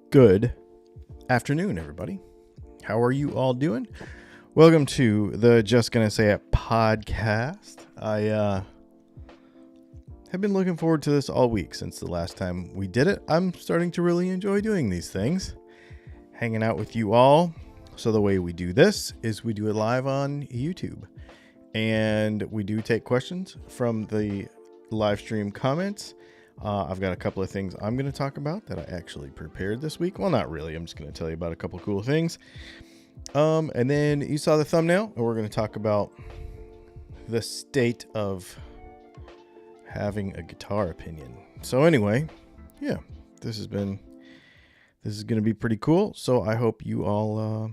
Good afternoon, everybody. How are you all doing? Welcome to the Just Gonna Say It podcast. I have been looking forward to this all week since the last time we did it. I'm starting to really enjoy doing these things, hanging out with you all. So the way we do this is we do it live on YouTube, and we do take questions from the live stream comments. I've got a couple of things I'm going to talk about that I actually prepared this week. Well, not really. I'm just going to tell you about a couple of cool things. And then you saw the thumbnail, and we're going to talk about the state of having a guitar opinion. So anyway, yeah, this is going to be pretty cool. So I hope you all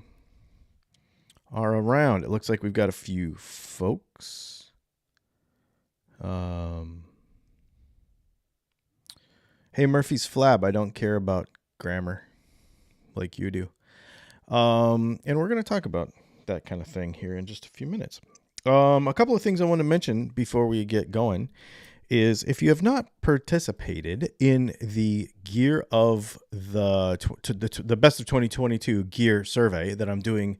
are around. It looks like we've got a few folks. Hey, Murphy's Flab, I don't care about grammar like you do. And we're going to talk about that kind of thing here in just a few minutes. A couple of things I want to mention before we get going is if you have not participated in the Gear of the Best of 2022 Gear survey that I'm doing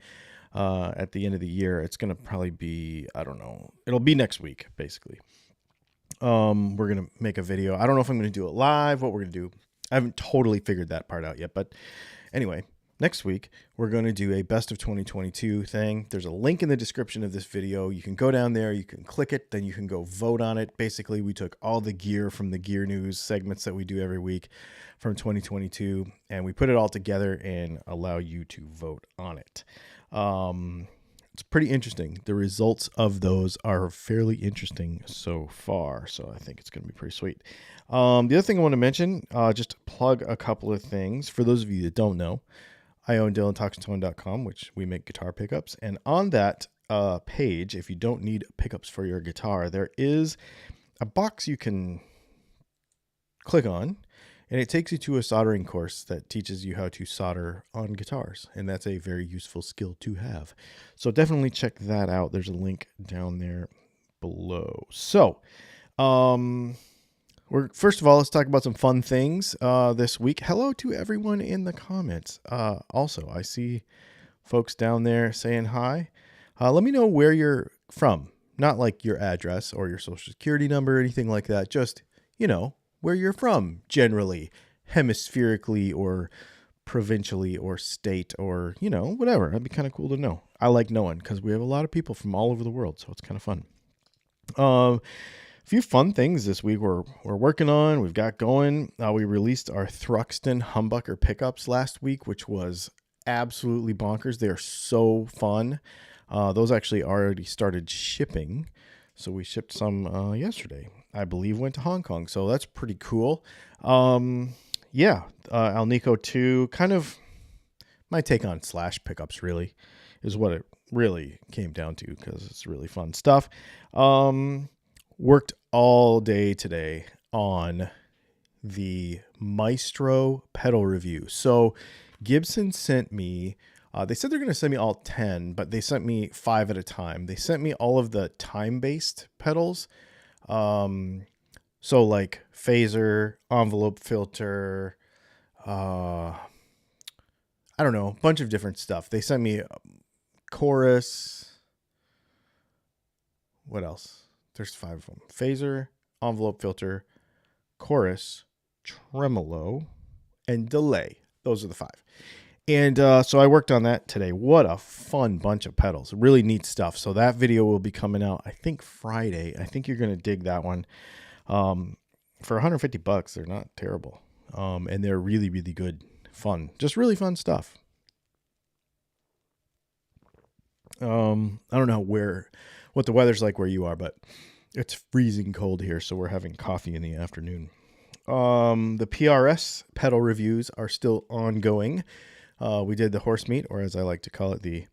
at the end of the year, it's going to probably be, I don't know, it'll be next week, basically. We're going to make a video. I don't know if I'm going to do it live, what we're going to do. I haven't totally figured that part out yet, but anyway, next week we're going to do a best of 2022 thing. There's a link in the description of this video. You can go down there, you can click it, then you can go vote on it. Basically, we took all the gear from the Gear News segments that we do every week from 2022, and we put it all together and allow you to vote on it. It's pretty interesting. The results of those are fairly interesting so far, so I think it's going to be pretty sweet. The other thing I want to mention, just plug a couple of things. For those of you that don't know, I own DylanTalksTone.com, which we make guitar pickups. And on that page, if you don't need pickups for your guitar, there is a box you can click on, and it takes you to a soldering course that teaches you how to solder on guitars. And that's a very useful skill to have. So definitely check that out. There's a link down there below. So, first of all, let's talk about some fun things this week. Hello to everyone in the comments. Also, I see folks down there saying hi. Let me know where you're from. Not like your address or your social security number or anything like that. Just, where you're from generally, hemispherically or provincially or state or, whatever. That'd be kind of cool to know. I like knowing because we have a lot of people from all over the world, so it's kind of fun. A few fun things this week we're working on. We've got going. We released our Thruxton humbucker pickups last week, which was absolutely bonkers. They are so fun. Those actually already started shipping. So we shipped some yesterday. I believe went to Hong Kong. So that's pretty cool. Alnico 2, kind of my take on Slash pickups really is what it really came down to because it's really fun stuff. Worked all day today on the Maestro pedal review. So Gibson sent me, they said they're going to send me all 10, but they sent me 5 at a time. They sent me all of the time-based pedals. So like phaser, envelope filter, I don't know, a bunch of different stuff. They sent me chorus. What else? There's 5 of them. Phaser, envelope filter, chorus, tremolo, and delay. Those are the 5. And so I worked on that today. What a fun bunch of pedals. Really neat stuff. So that video will be coming out, I think, Friday. I think you're going to dig that one. For $150, they're not terrible. And they're really, really good. Fun. Just really fun stuff. I don't know what the weather's like where you are, but it's freezing cold here. So we're having coffee in the afternoon. The PRS pedal reviews are still ongoing. We did the horse meat, or as I like to call it, the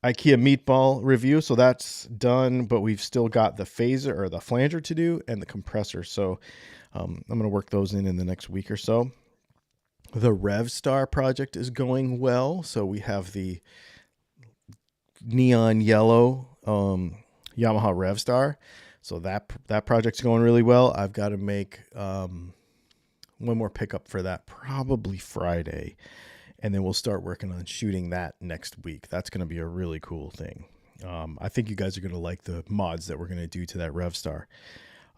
IKEA meatball review. So that's done, but we've still got the phaser or the flanger to do and the compressor. So I'm going to work those in the next week or so. The RevStar project is going well. So we have the neon yellow Yamaha RevStar. So that project's going really well. I've got to make one more pickup for that, probably Friday. And then we'll start working on shooting that next week. That's going to be a really cool thing. I think you guys are going to like the mods that we're going to do to that RevStar.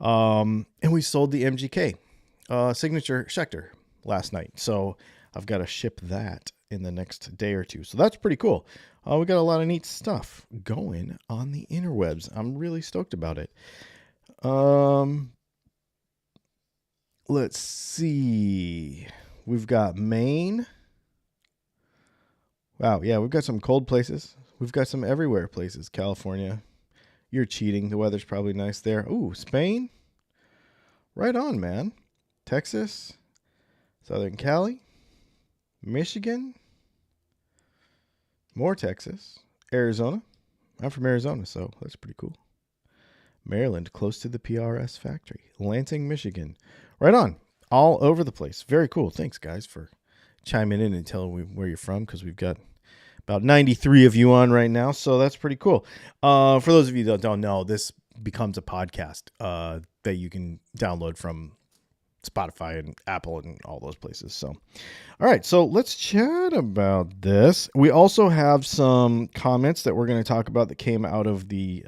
And we sold the MGK signature Schecter last night. So I've got to ship that in the next day or two. So that's pretty cool. We got a lot of neat stuff going on the interwebs. I'm really stoked about it. Let's see. We've got Maine. Wow, yeah, we've got some cold places. We've got some everywhere places. California, you're cheating. The weather's probably nice there. Ooh, Spain. Right on, man. Texas, Southern Cali, Michigan, more Texas, Arizona. I'm from Arizona, so that's pretty cool. Maryland, close to the PRS factory. Lansing, Michigan. Right on. All over the place. Very cool. Thanks, guys, for chiming in and telling me where you're from, because we've got about 93 of you on right now, so that's pretty cool. For those of you that don't know, this becomes a podcast that you can download from Spotify and Apple and all those places. So, all right, so let's chat about this. We also have some comments that we're going to talk about that came out of the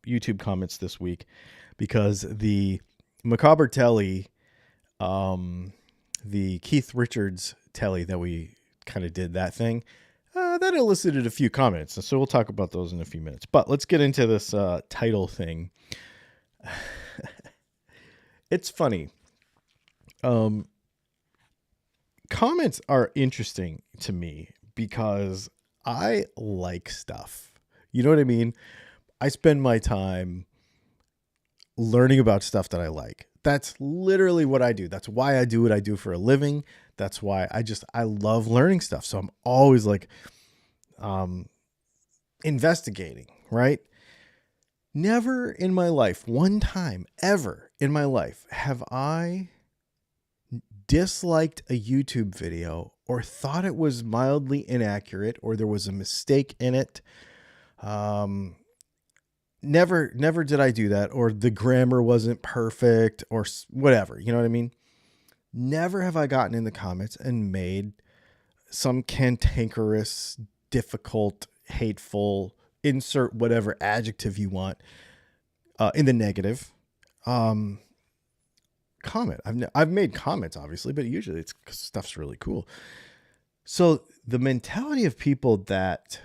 YouTube comments this week, because the Macabre Telly, the Keith Richards Telly that we kind of did that thing, that elicited a few comments. So we'll talk about those in a few minutes. But let's get into this title thing. It's funny. Comments are interesting to me because I like stuff. You know what I mean? I spend my time learning about stuff that I like. That's literally what I do. That's why I do what I do for a living. That's why I love learning stuff. So I'm always like investigating, right? Never in my life, one time ever in my life, have I disliked a YouTube video or thought it was mildly inaccurate or there was a mistake in it. Never did I do that, or the grammar wasn't perfect or whatever. You know what I mean? Never have I gotten in the comments and made some cantankerous, difficult, hateful, insert whatever adjective you want in the negative comment. I've made comments, obviously, but usually it's 'cause stuff's really cool. So the mentality of people that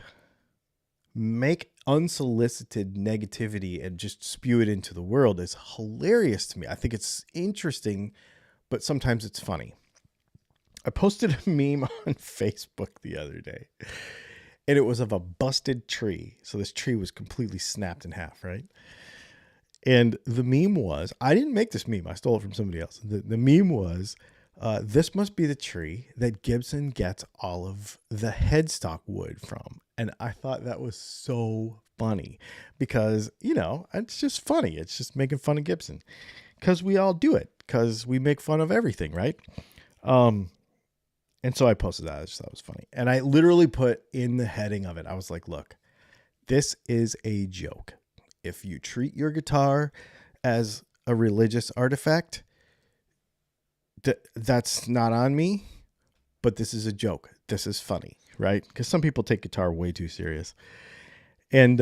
make unsolicited negativity and just spew it into the world is hilarious to me. I think it's interesting, but sometimes it's funny. I posted a meme on Facebook the other day, and it was of a busted tree. So this tree was completely snapped in half, right? And the meme was, I didn't make this meme. I stole it from somebody else. The meme was, this must be the tree that Gibson gets all of the headstock wood from. And I thought that was so funny because, you know, it's just funny. It's just making fun of Gibson because we all do it because we make fun of everything, right? And so I posted that. I just thought it was funny. And I literally put in the heading of it, I was like, look, this is a joke. If you treat your guitar as a religious artifact, that's not on me, but this is a joke. This is funny, right? Because some people take guitar way too serious. And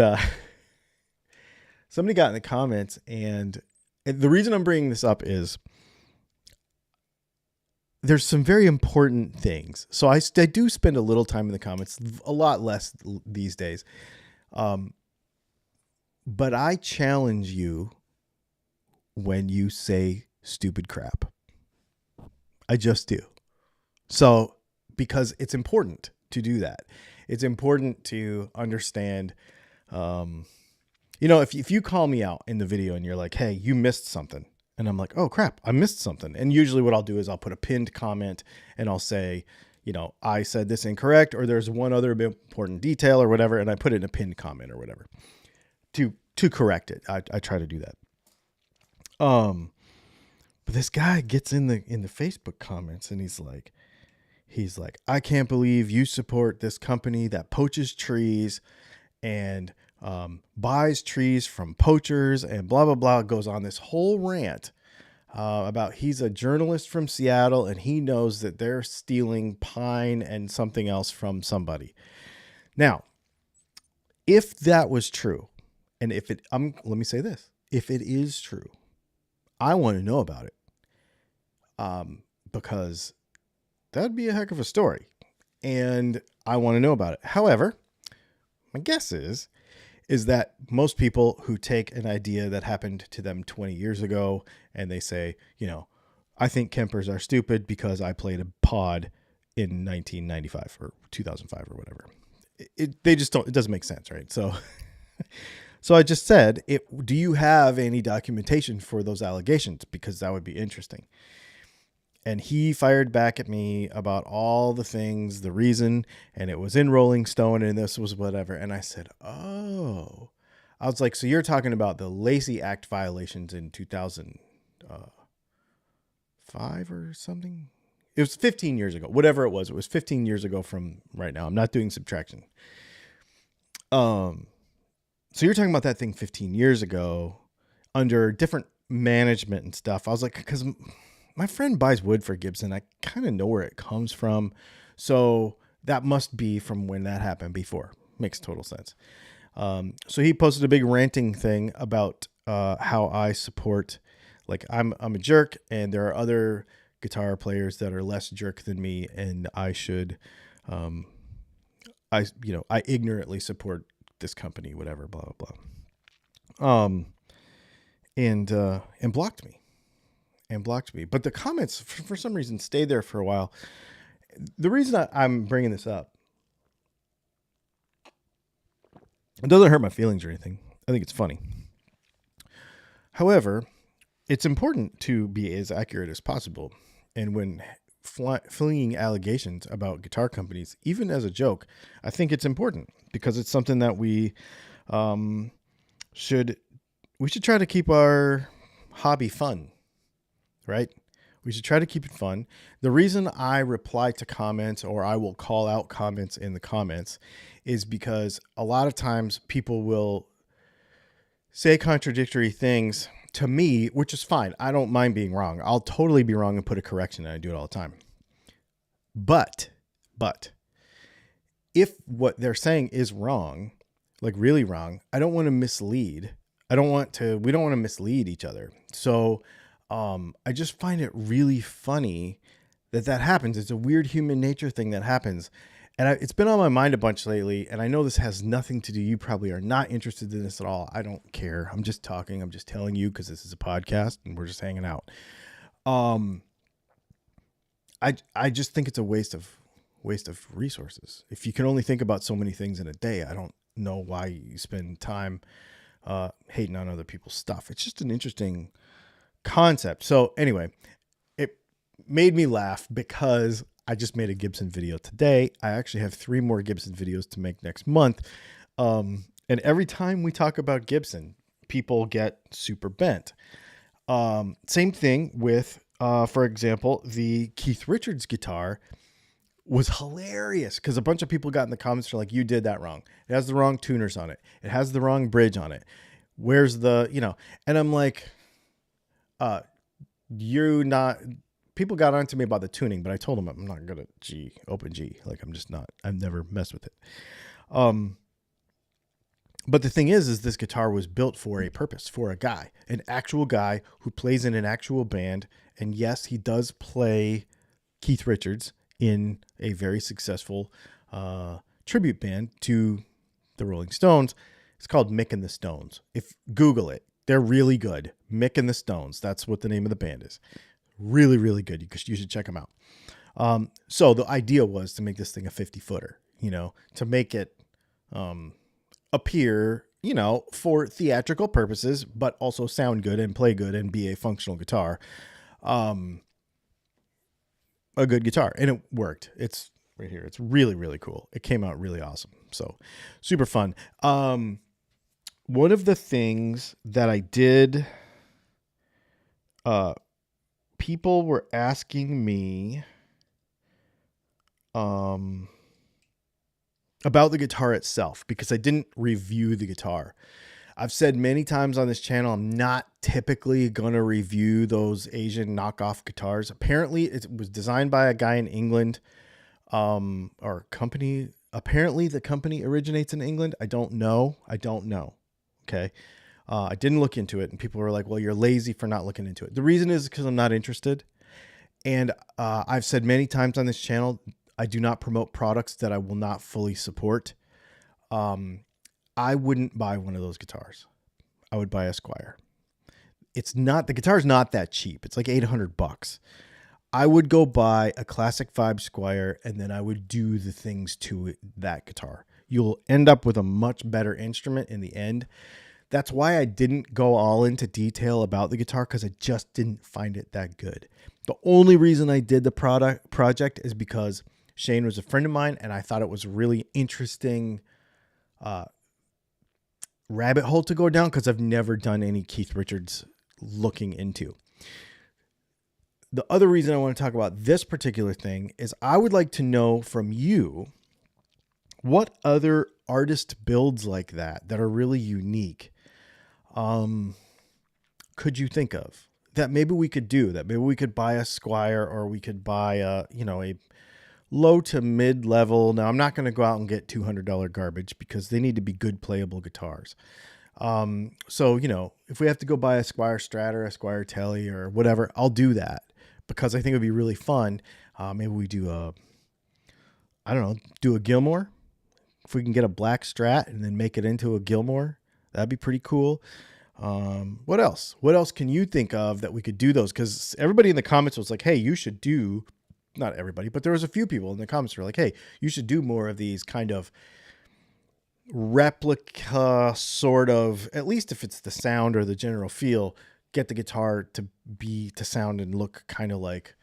somebody got in the comments, and the reason I'm bringing this up is there's some very important things. So I do spend a little time in the comments, a lot less these days. But I challenge you when you say stupid crap. I just do. So, because it's important to do that. It's important to understand, you know, if you call me out in the video and you're like, hey, you missed something. And I'm like, oh crap, I missed something. And usually what I'll do is I'll put a pinned comment and I'll say, you know, I said this incorrect, or there's one other important detail or whatever. And I put it in a pinned comment or whatever to correct it. I try to do that. But this guy gets in the Facebook comments and he's like, I can't believe you support this company that poaches trees and buys trees from poachers and blah, blah, blah. Goes on this whole rant about he's a journalist from Seattle and he knows that they're stealing pine and something else from somebody. Now, if that was true, and if it, let me say this, if it is true, I want to know about it, because that'd be a heck of a story, and I want to know about it. However, my guess is that most people who take an idea that happened to them 20 years ago and they say, I think Kempers are stupid because I played a pod in 1995 or 2005 or whatever. They just don't, it doesn't make sense, right? So I just said, do you have any documentation for those allegations? Because that would be interesting. And he fired back at me about all the things, the reason, and it was in Rolling Stone and this was whatever. And I said, oh, I was like, so you're talking about the Lacey Act violations in 2005 or something? It was 15 years ago, whatever it was. It was 15 years ago from right now. I'm not doing subtraction. So you're talking about that thing 15 years ago under different management and stuff. I was like, because my friend buys wood for Gibson. I kind of know where it comes from. So that must be from when that happened before. Makes total sense. So he posted a big ranting thing about how I support, like I'm a jerk and there are other guitar players that are less jerk than me, and I should, I ignorantly support this company, whatever, blah, blah, blah. And blocked me. But the comments, for some reason, stayed there for a while. The reason I'm bringing this up, it doesn't hurt my feelings or anything. I think it's funny. However, it's important to be as accurate as possible. And when flinging allegations about guitar companies, even as a joke, I think it's important because it's something that we should try to keep our hobby fun. Right? We should try to keep it fun. The reason I reply to comments, or I will call out comments in the comments, is because a lot of times people will say contradictory things to me, which is fine. I don't mind being wrong. I'll totally be wrong and put a correction, and I do it all the time. But if what they're saying is wrong, like really wrong, I don't want to mislead. We don't want to mislead each other. So I just find it really funny that happens. It's a weird human nature thing that happens. And it's been on my mind a bunch lately. And I know this has nothing to do. You probably are not interested in this at all. I don't care. I'm just talking. I'm just telling you because this is a podcast and we're just hanging out. I just think it's a waste of resources. If you can only think about so many things in a day, I don't know why you spend time hating on other people's stuff. It's just an interesting concept. So anyway, it made me laugh because I just made a Gibson video today. I actually have 3 more Gibson videos to make next month. And every time we talk about Gibson, people get super bent. Same thing with, for example, the Keith Richards guitar was hilarious because a bunch of people got in the comments are like, you did that wrong. It has the wrong tuners on it. It has the wrong bridge on it. Where's the, and I'm like, people got onto me about the tuning, but I told them I'm not good at open G. Like I'm just not, I've never messed with it. But the thing is this guitar was built for a purpose, for a guy, an actual guy who plays in an actual band. And yes, he does play Keith Richards in a very successful, tribute band to the Rolling Stones. It's called Mick and the Stones. If Google it, they're really good. Mick and the Stones. That's what the name of the band is. Really, really good. You should check them out. So the idea was to make this thing a 50-footer, to make it appear, for theatrical purposes, but also sound good and play good and be a functional guitar. A good guitar. And it worked. It's right here. It's really, really cool. It came out really awesome. So super fun. One of the things that I did, people were asking me about the guitar itself because I didn't review the guitar. I've said many times on this channel, I'm not typically going to review those Asian knockoff guitars. Apparently, it was designed by a guy in England, or company. Apparently, the company originates in England. I don't know. Okay. I didn't look into it, and people were like, well, you're lazy for not looking into it. The reason is because I'm not interested. And I've said many times on this channel, I do not promote products that I will not fully support. I wouldn't buy one of those guitars. I would buy a Squire. The guitar's not that cheap. It's like $800. I would go buy a Classic Vibe Squire, and then I would do the things to that guitar. You'll end up with a much better instrument in the end. That's why I didn't go all into detail about the guitar, because I just didn't find it that good. The only reason I did the project is because Shane was a friend of mine, and I thought it was a really interesting rabbit hole to go down, because I've never done any Keith Richards looking into. The other reason I want to talk about this particular thing is I would like to know from you what other artist builds like that are really unique could you think of that maybe we could do, that maybe we could buy a Squire, or we could buy a low to mid level. Now, I'm not going to go out and get $200 garbage, because they need to be good playable guitars. So, if we have to go buy a Squire Strat or a Squire Telly or whatever, I'll do that, because I think it would be really fun. Maybe we do do a Gilmore. If we can get a black Strat and then make it into a Gilmore, that'd be pretty cool. What else? What else can you think of that we could do those? Because everybody in the comments was like, hey, you should do, not everybody, but there was a few people in the comments who were like, hey, you should do more of these kind of replica sort of, at least if it's the sound or the general feel, get the guitar to sound and look kind of like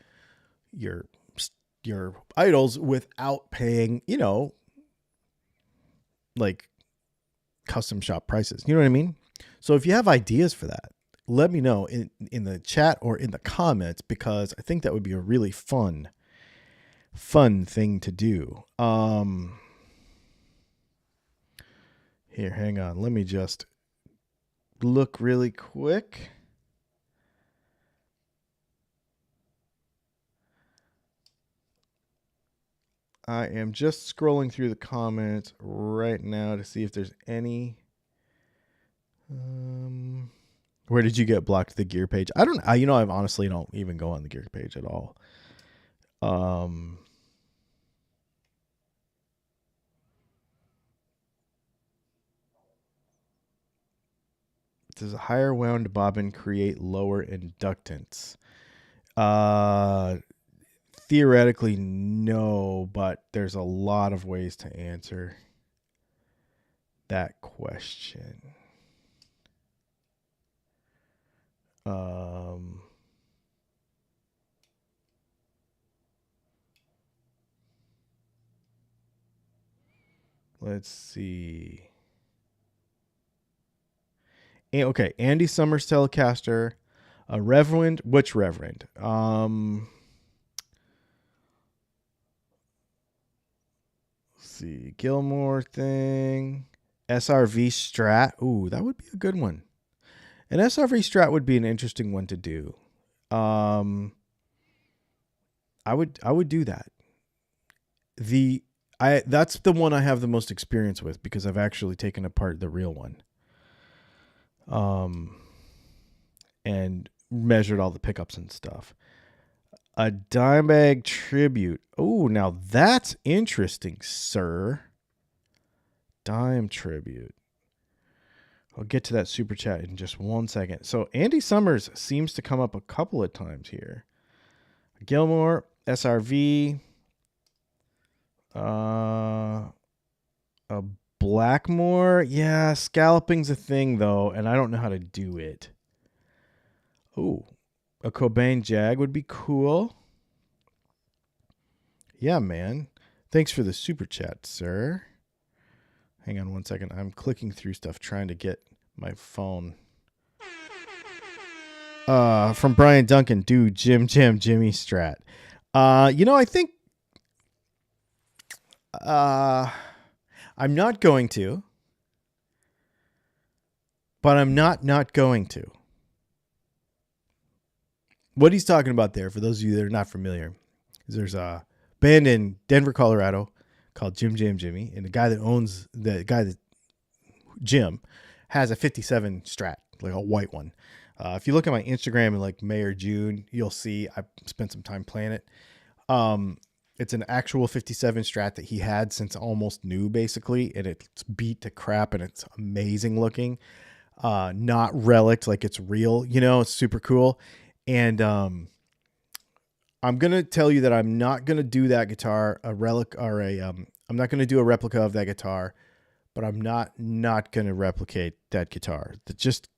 your idols without paying, like custom shop prices. You know what I mean? So if you have ideas for that, let me know in the chat or in the comments, because I think that would be a really fun thing to do. Here, hang on. Let me just look really quick. I am just scrolling through the comments right now to see if there's any. Where did you get blocked? The gear page? I honestly don't even go on the gear page at all. Does a higher wound bobbin create lower inductance? Theoretically, no, but there's a lot of ways to answer that question. Let's see. Okay, Andy Summers Telecaster, a Reverend. Which Reverend? Let's see, Gilmore thing, SRV Strat. Ooh, that would be a good one. An SRV Strat would be an interesting one to do. I would do that. That's the one I have the most experience with, because I've actually taken apart the real one. And measured all the pickups and stuff. A Dimebag Tribute. Oh, now that's interesting, sir. Dime Tribute. I'll get to that super chat in just 1 second. So Andy Summers seems to come up a couple of times here. Gilmore, SRV, a Blackmore. Yeah, scalloping's a thing though, and I don't know how to do it. Oh, a Cobain Jag would be cool. Yeah, man. Thanks for the super chat, sir. Hang on 1 second. I'm clicking through stuff trying to get my phone. From Brian Duncan, dude, Jimmy Strat. I think I'm not going to. but I'm not going to. What he's talking about there, for those of you that are not familiar, is there's a band in Denver, Colorado called Jim Jam Jimmy, and the guy that Jim has a 57 Strat, like a white one. If you look at my Instagram in like May or June, you'll see I spent some time playing it. It's an actual 57 Strat that he had since almost new, basically, and it's beat to crap, and it's amazing looking. Not relic, like it's real, it's super cool. And I'm gonna tell you that I'm not gonna do that guitar a relic or I'm not gonna do a replica of that guitar, but I'm not gonna replicate that guitar. Just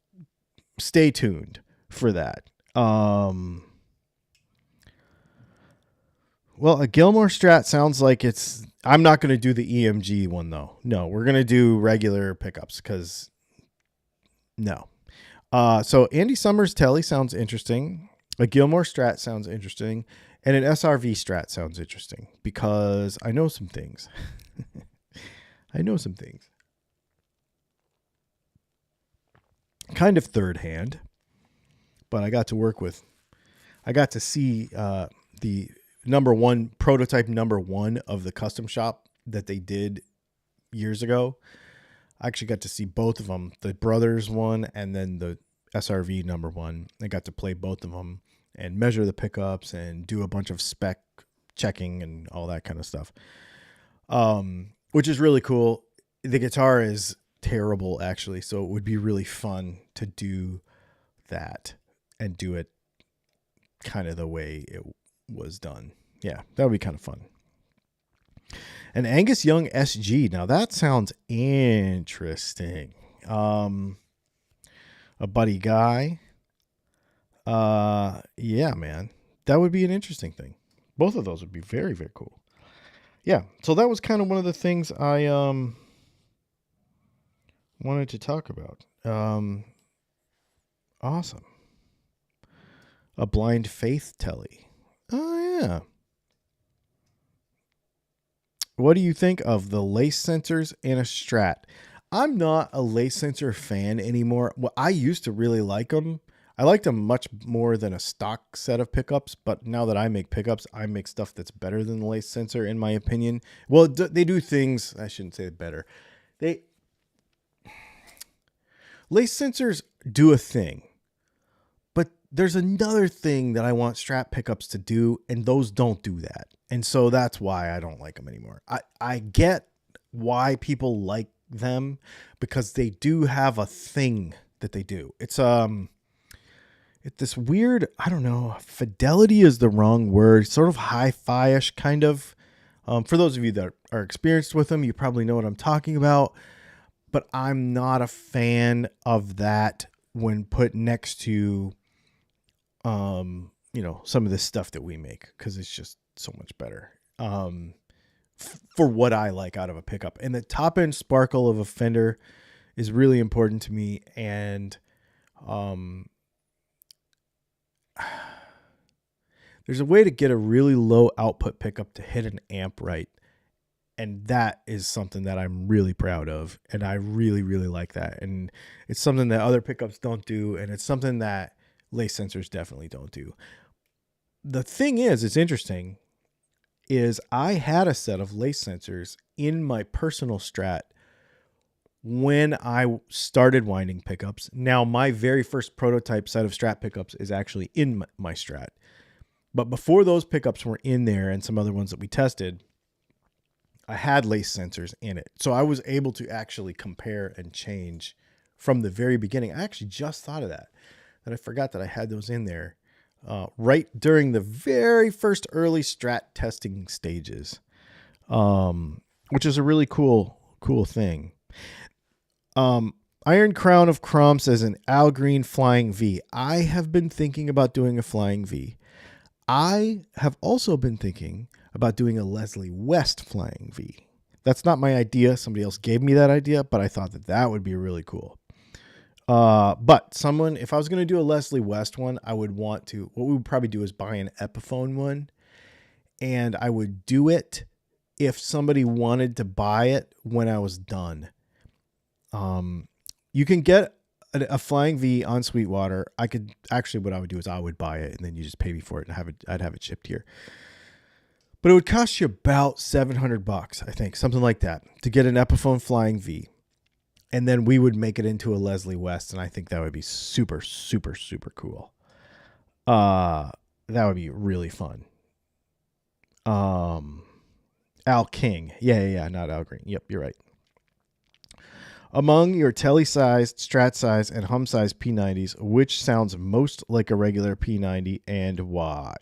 stay tuned for that. Well, a Gilmore Strat sounds like it's. I'm not gonna do the EMG one though. No, we're gonna do regular pickups because no. So Andy Summers Telly sounds interesting. A Gilmore Strat sounds interesting. And an SRV Strat sounds interesting because I know some things. Kind of third hand, but I got to see the prototype number one of the custom shop that they did years ago. I actually got to see both of them, the Brothers one and then the SRV number one. I got to play both of them and measure the pickups and do a bunch of spec checking and all that kind of stuff, which is really cool. The guitar is terrible, actually, so it would be really fun to do that and do it kind of the way it was done. Yeah, that would be kind of fun. An Angus Young SG. Now that sounds interesting. A Buddy Guy. Yeah, man, that would be an interesting thing. Both of those would be very, very cool. Yeah. So that was kind of one of the things I, wanted to talk about. Awesome. A Blind Faith Telly. Oh yeah. What do you think of the lace sensors in a Strat? I'm not a lace sensor fan anymore. Well, I used to really like them. I liked them much more than a stock set of pickups, but now that I make pickups, I make stuff that's better than the lace sensor, in my opinion. Well, they do things, I shouldn't say better. Lace sensors do a thing, but there's another thing that I want Strat pickups to do, and those don't do that. And so that's why I don't like them anymore. I get why people like them, because they do have a thing that they do. It's this weird, I don't know, fidelity is the wrong word, sort of hi-fi-ish kind of. For those of you that are experienced with them, you probably know what I'm talking about, but I'm not a fan of that when put next to, some of this stuff that we make, because it's just so much better for what I like out of a pickup. And the top end sparkle of a Fender is really important to me. And there's a way to get a really low output pickup to hit an amp right. And that is something that I'm really proud of. And I really, really like that. And it's something that other pickups don't do. And it's something that lace sensors definitely don't do. The thing is, it's interesting, is I had a set of lace sensors in my personal Strat when I started winding pickups. Now, my very first prototype set of Strat pickups is actually in my Strat. But before those pickups were in there and some other ones that we tested, I had lace sensors in it. So I was able to actually compare and change from the very beginning. I actually just thought of that I forgot that I had those in there right during the very first early Strat testing stages, which is a really cool thing. Iron Crown of Crom says an Al Green Flying V. I have been thinking about doing a Flying V. I have also been thinking about doing a Leslie West Flying V. That's not my idea. Somebody else gave me that idea, but I thought that would be really cool. But if I was going to do a Leslie West one, what we would probably do is buy an Epiphone one, and I would do it if somebody wanted to buy it when I was done. You can get a flying V on Sweetwater, I could actually, what I would do is I would buy it and then you just pay me for it and I'd have it shipped here. But it would cost you about $700, I think, something like that, to get an Epiphone Flying V. And then we would make it into a Leslie West, and I think that would be super, super, super cool. That would be really fun. Al King. Yeah, not Al Green. Yep, you're right. Among your tele-sized, strat-sized, and hum-sized P90s, which sounds most like a regular P90 and why?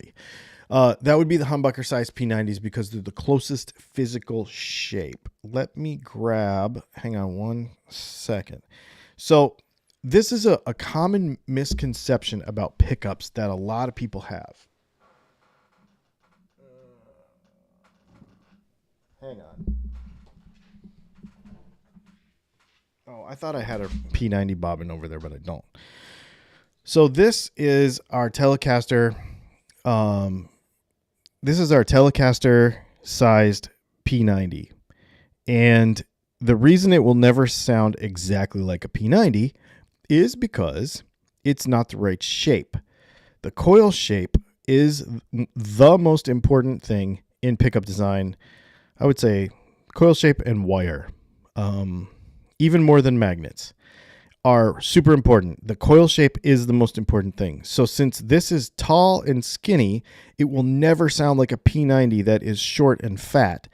That would be the humbucker size P90s because they're the closest physical shape. Let me grab, hang on one second. So this is a common misconception about pickups that a lot of people have. Hang on. Oh, I thought I had a P90 bobbin over there, but I don't. So this is our Telecaster. This is our Telecaster sized P90. And the reason it will never sound exactly like a P90 is because it's not the right shape. The coil shape is the most important thing in pickup design. I would say coil shape and wire, even more than magnets, are super important. The coil shape is the most important thing. So since this is tall and skinny, it will never sound like a P90 that is short and fat,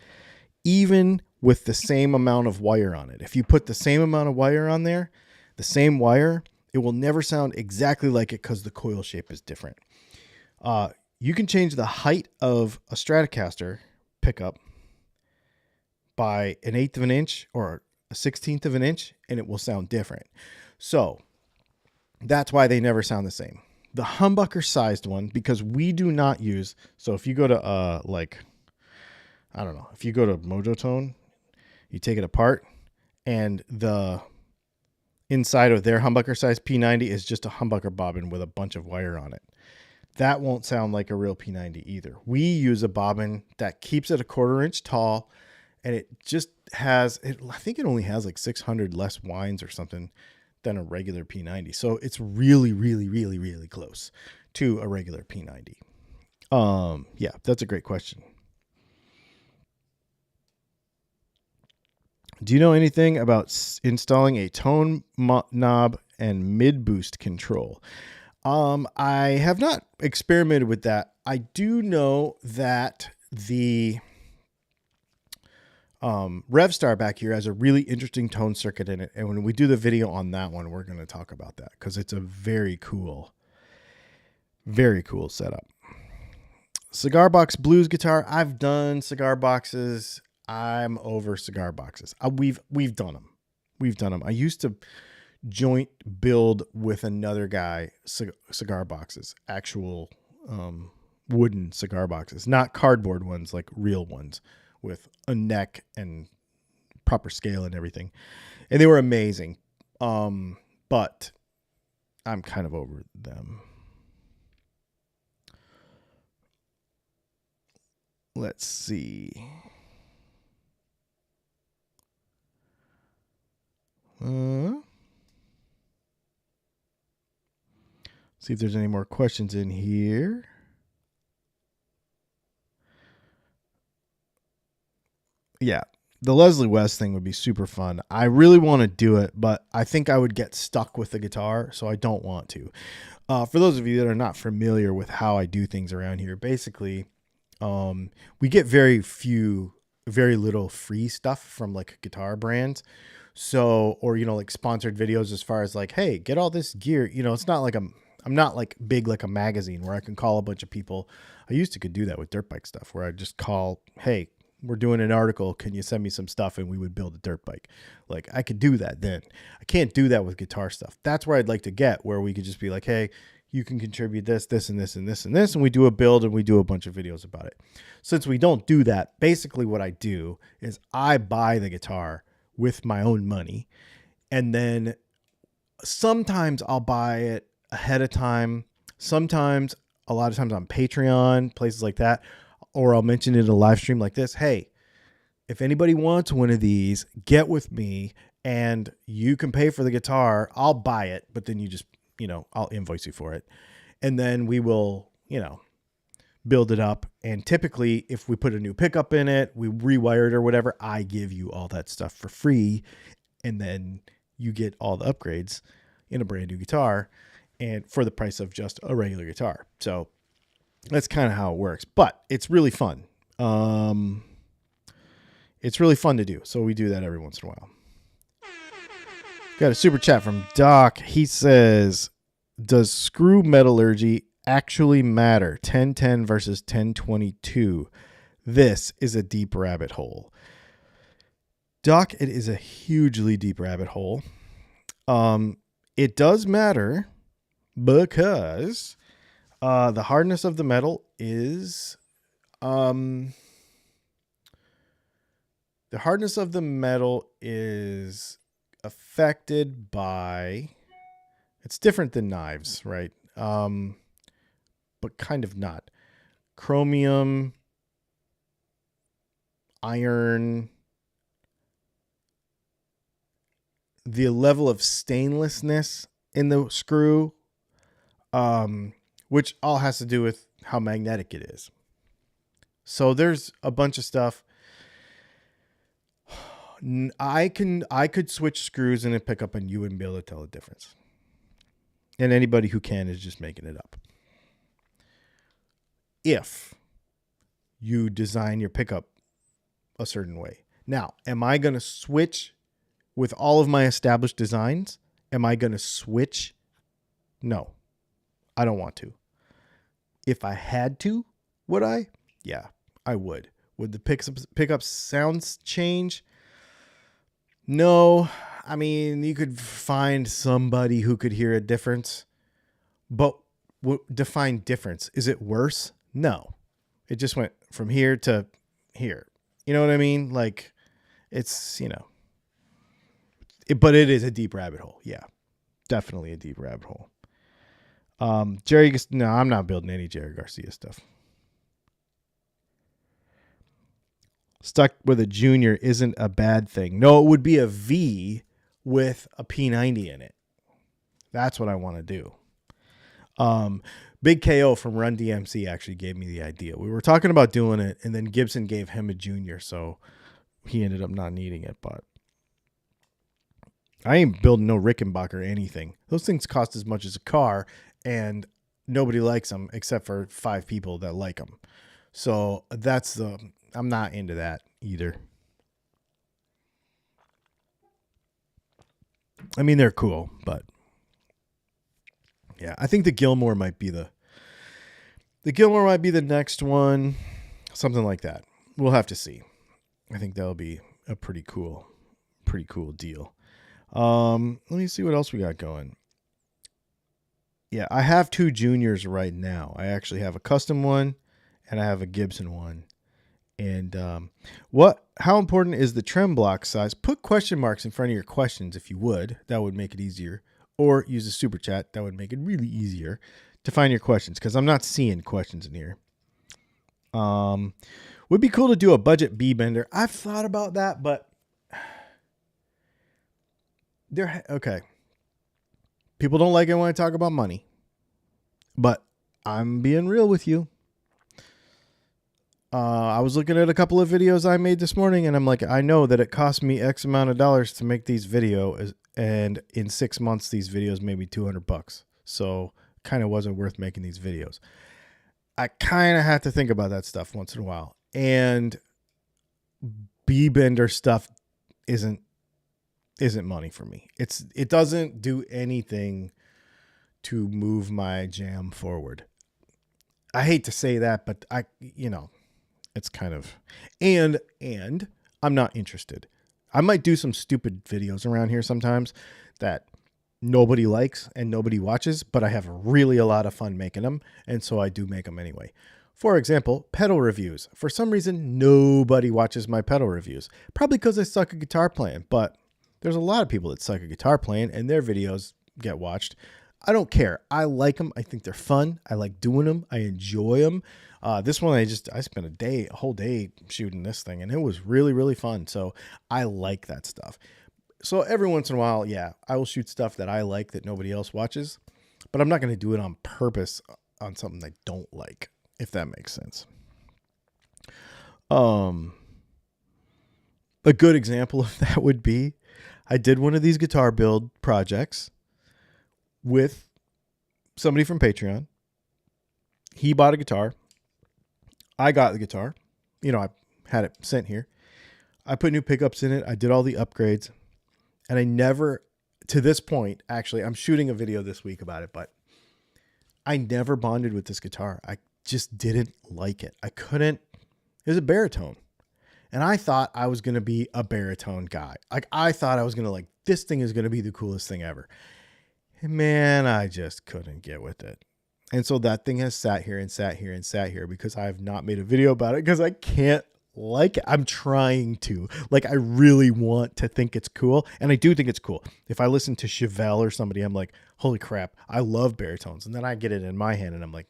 even with the same amount of wire on it. If you put the same amount of wire on there, the same wire, it will never sound exactly like it because the coil shape is different. You can change the height of a Stratocaster pickup by 1/8 of an inch or a 1/16 of an inch, and it will sound different. So that's why they never sound the same. The humbucker sized one, because we do not use, so if you go to I don't know, if you go to Mojotone, you take it apart and the inside of their humbucker size P90 is just a humbucker bobbin with a bunch of wire on it. That won't sound like a real P90 either. We use a bobbin that keeps it 1/4 inch tall, and it just has, I think it only has like 600 less winds or something than a regular P90. So it's really, really, really, really close to a regular P90. Yeah, that's a great question. Do you know anything about installing a tone knob and mid boost control? I have not experimented with that. I do know that the RevStar back here has a really interesting tone circuit in it. And when we do the video on that one, we're going to talk about that because it's a very cool setup. Cigar box blues guitar. I've done cigar boxes. I'm over cigar boxes. We've done them. I used to joint build with another guy cigar boxes, actual wooden cigar boxes, not cardboard ones, like real ones with a neck and proper scale and everything. And they were amazing. But I'm kind of over them. Let's see. See if there's any more questions in here. Yeah, the Leslie West thing would be super fun. I really want to do it, but I think I would get stuck with the guitar, so I don't want to. For those of you that are not familiar with how I do things around here, basically, we get very little free stuff from like guitar brands. So, or, like sponsored videos as far as like, hey, get all this gear. It's not like I'm not like big like a magazine where I can call a bunch of people. I used to could do that with dirt bike stuff where I just call, hey, we're doing an article. Can you send me some stuff? And we would build a dirt bike. Like I could do that then. I can't do that with guitar stuff. That's where I'd like to get, where we could just be like, hey, you can contribute this, this, and this, and this, and this. And we do a build and we do a bunch of videos about it. Since we don't do that, basically what I do is I buy the guitar with my own money. And then sometimes I'll buy it ahead of time. Sometimes, a lot of times on Patreon, places like that, or I'll mention it in a live stream like this. Hey, if anybody wants one of these, get with me and you can pay for the guitar. I'll buy it, but then you just, I'll invoice you for it. And then we will, build it up. And typically if we put a new pickup in it, we rewire it or whatever, I give you all that stuff for free. And then you get all the upgrades in a brand new guitar and for the price of just a regular guitar. So that's kind of how it works, but it's really fun. It's really fun to do. So we do that every once in a while. Got a super chat from Doc. He says, does screw metallurgy actually matter? 1010 versus 1022. This is a deep rabbit hole. Doc, it is a hugely deep rabbit hole. It does matter because the hardness of the metal is affected by, it's different than knives, right? But kind of not. Chromium, iron, the level of stainlessness in the screw, which all has to do with how magnetic it is. So there's a bunch of stuff. I could switch screws in a pickup and you wouldn't be able to tell the difference. And anybody who can is just making it up. If you design your pickup a certain way. Now, am I going to switch with all of my established designs? Am I going to switch? No, I don't want to. If I had to, would I? Yeah, I would. Would the pickup sounds change? No. I mean, you could find somebody who could hear a difference, but define difference. Is it worse? No. It just went from here to here. You know what I mean? Like, it's, but it is a deep rabbit hole. Yeah, definitely a deep rabbit hole. No, I'm not building any Jerry Garcia stuff. Stuck with a junior isn't a bad thing. No, it would be a V with a P90 in it. That's what I want to do. Big KO from Run DMC actually gave me the idea. We were talking about doing it, and then Gibson gave him a junior, so he ended up not needing it. But I ain't building no Rickenbach or anything. Those things cost as much as a car, and nobody likes them except for 5 people that like them. So I'm not into that either. I mean, they're cool, but yeah, I think the Gilmore might be the next one, something like that. We'll have to see. I think that'll be a pretty cool deal. Let me see what else we got going. Yeah, I have 2 juniors right now. I actually have a custom one and I have a Gibson one. And how important is the trem block size? Put question marks in front of your questions if you would. That would make it easier. Or use a super chat. That would make it really easier to find your questions, because I'm not seeing questions in here. Would be cool to do a budget B bender. I've thought about that, but okay. People don't like it when I talk about money, but I'm being real with you. I was looking at a couple of videos I made this morning, and I'm like, I know that it cost me X amount of dollars to make these videos, and in 6 months, these videos made me $200. So kind of wasn't worth making these videos. I kind of have to think about that stuff once in a while. And B-bender stuff isn't money for me. It doesn't do anything to move my jam forward. I hate to say that, but it's kind of, and I'm not interested. I might do some stupid videos around here sometimes that nobody likes and nobody watches, but I have really a lot of fun making them. And so I do make them anyway. For example, pedal reviews. For some reason, nobody watches my pedal reviews. Probably because I suck at guitar playing, but there's a lot of people that suck at guitar playing and their videos get watched. I don't care. I like them. I think they're fun. I like doing them. I enjoy them. This one, I spent a whole day shooting this thing, and it was really, really fun. So I like that stuff. So every once in a while, yeah, I will shoot stuff that I like that nobody else watches, but I'm not going to do it on purpose on something I don't like, if that makes sense. A good example of that would be I did one of these guitar build projects with somebody from Patreon. He bought a guitar. I got the guitar. I had it sent here. I put new pickups in it. I did all the upgrades. And I never, to this point, actually, I'm shooting a video this week about it, but I never bonded with this guitar. I just didn't like it. I couldn't. It was a baritone. And I thought I was going to be a baritone guy. Like, I thought I was going to this thing is going to be the coolest thing ever. And man, I just couldn't get with it. And so that thing has sat here and sat here and sat here because I have not made a video about it because I can't like it. I'm trying to. I really want to think it's cool. And I do think it's cool. If I listen to Chevelle or somebody, I'm like, holy crap, I love baritones. And then I get it in my hand and I'm like,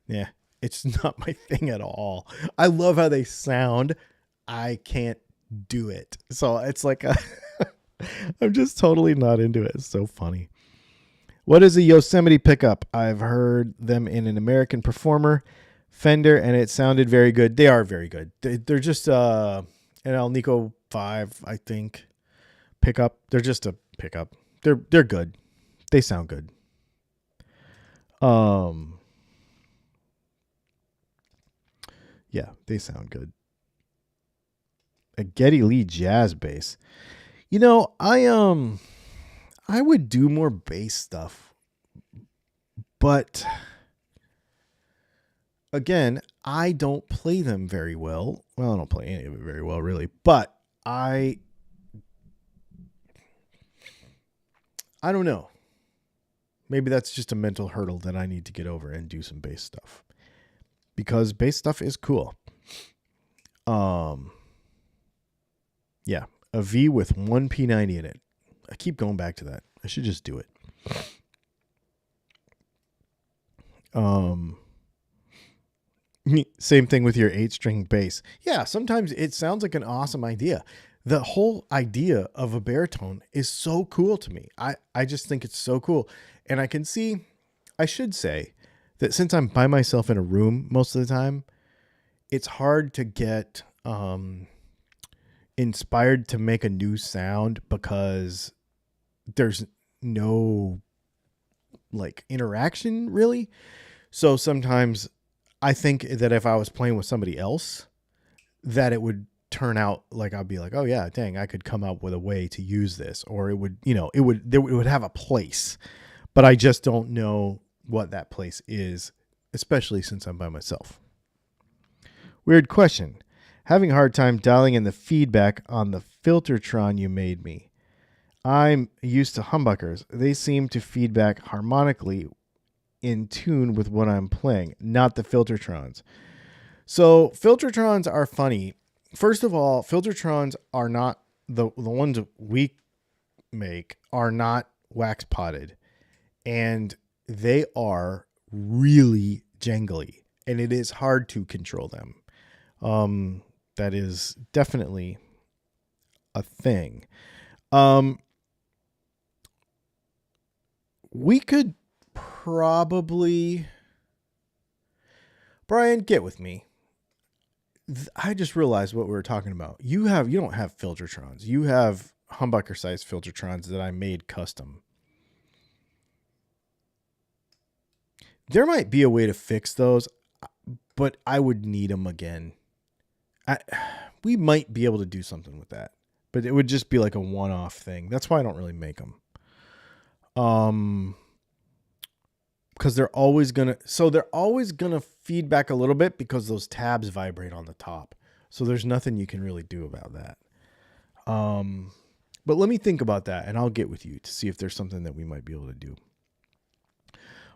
yeah, it's not my thing at all. I love how they sound. I can't do it. So it's like, I'm just totally not into it. It's so funny. What is a Yosemite pickup? I've heard them in an American Performer Fender, and it sounded very good. They are very good. They're just an Alnico 5, I think, pickup. They're just a pickup. They're good. They sound good. Yeah, they sound good. A Geddy Lee jazz bass. I would do more bass stuff, but again, I don't play them very well. Well, I don't play any of it very well, really, but I don't know. Maybe that's just a mental hurdle that I need to get over and do some bass stuff because bass stuff is cool. Yeah, a V with one P90 in it. I keep going back to that. I should just do it. Same thing with your 8-string bass. Yeah, sometimes it sounds like an awesome idea. The whole idea of a baritone is so cool to me. I just think it's so cool. And I should say that since I'm by myself in a room most of the time, it's hard to get inspired to make a new sound because there's no interaction really. So sometimes I think that if I was playing with somebody else, that it would turn out I'd be like, oh yeah, dang, I could come up with a way to use this, or it would have a place, but I just don't know what that place is, especially since I'm by myself. Weird question. Having a hard time dialing in the feedback on the Filtertron you made me. I'm used to humbuckers. They seem to feedback harmonically in tune with what I'm playing, not the Filtertrons. So Filtertrons are funny. First of all, Filtertrons are not the ones we make are not wax potted, and they are really jangly, and it is hard to control them. That is definitely a thing. We could probably, Brian, get with me. I just realized what we were talking about. You don't have Filtertrons. You have humbucker size Filtertrons that I made custom. There might be a way to fix those, but I would need them again. We might be able to do something with that, but it would just be like a one-off thing. That's why I don't really make them. Because they're always gonna feedback a little bit because those tabs vibrate on the top. So there's nothing you can really do about that. But let me think about that, and I'll get with you to see if there's something that we might be able to do.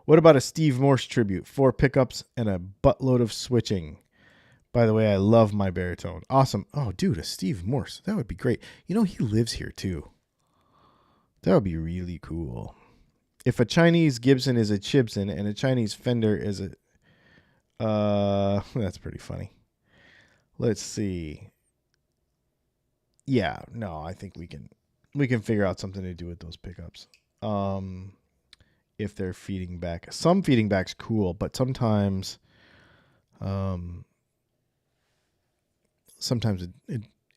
What about a Steve Morse tribute? 4 pickups and a buttload of switching. By the way, I love my baritone. Awesome. Oh, dude, a Steve Morse. That would be great. He lives here too. That would be really cool. If a Chinese Gibson is a Chibson and a Chinese Fender is a... that's pretty funny. Let's see. Yeah, no, I think we can we can figure out something to do with those pickups. If they're feeding back. Some feeding back's cool, but sometimes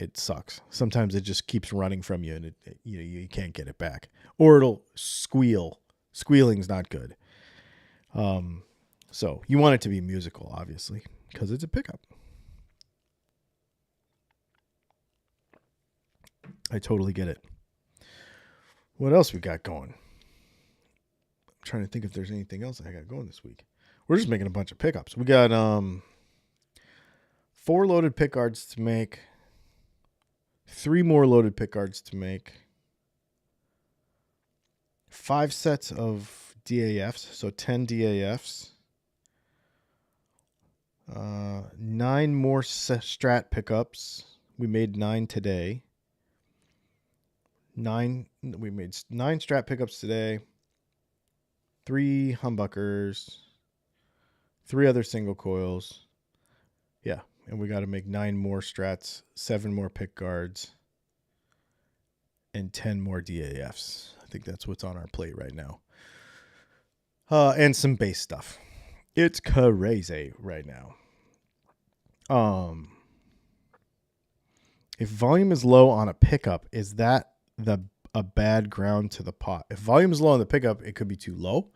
it sucks. Sometimes it just keeps running from you, and you can't get it back, or it'll squeal. Squealing's not good. So you want it to be musical, obviously, because it's a pickup. I totally get it. What else we got going? I'm trying to think if there's anything else I got going this week. We're just making a bunch of pickups. We got 4 loaded pickguards to make, 3 more loaded pickguards to make, 5 sets of DAFs, so 10 DAFs, 9 more Strat pickups. We made 9 today. We made 9 Strat pickups today, 3 humbuckers, 3 other single coils. Yeah, and we got to make 9 more Strats, 7 more pickguards, and 10 more DAFs. I think that's what's on our plate right now. And some bass stuff. It's crazy right now. If volume is low on a pickup, is that a bad ground to the pot? If volume is low on the pickup, it could be too low.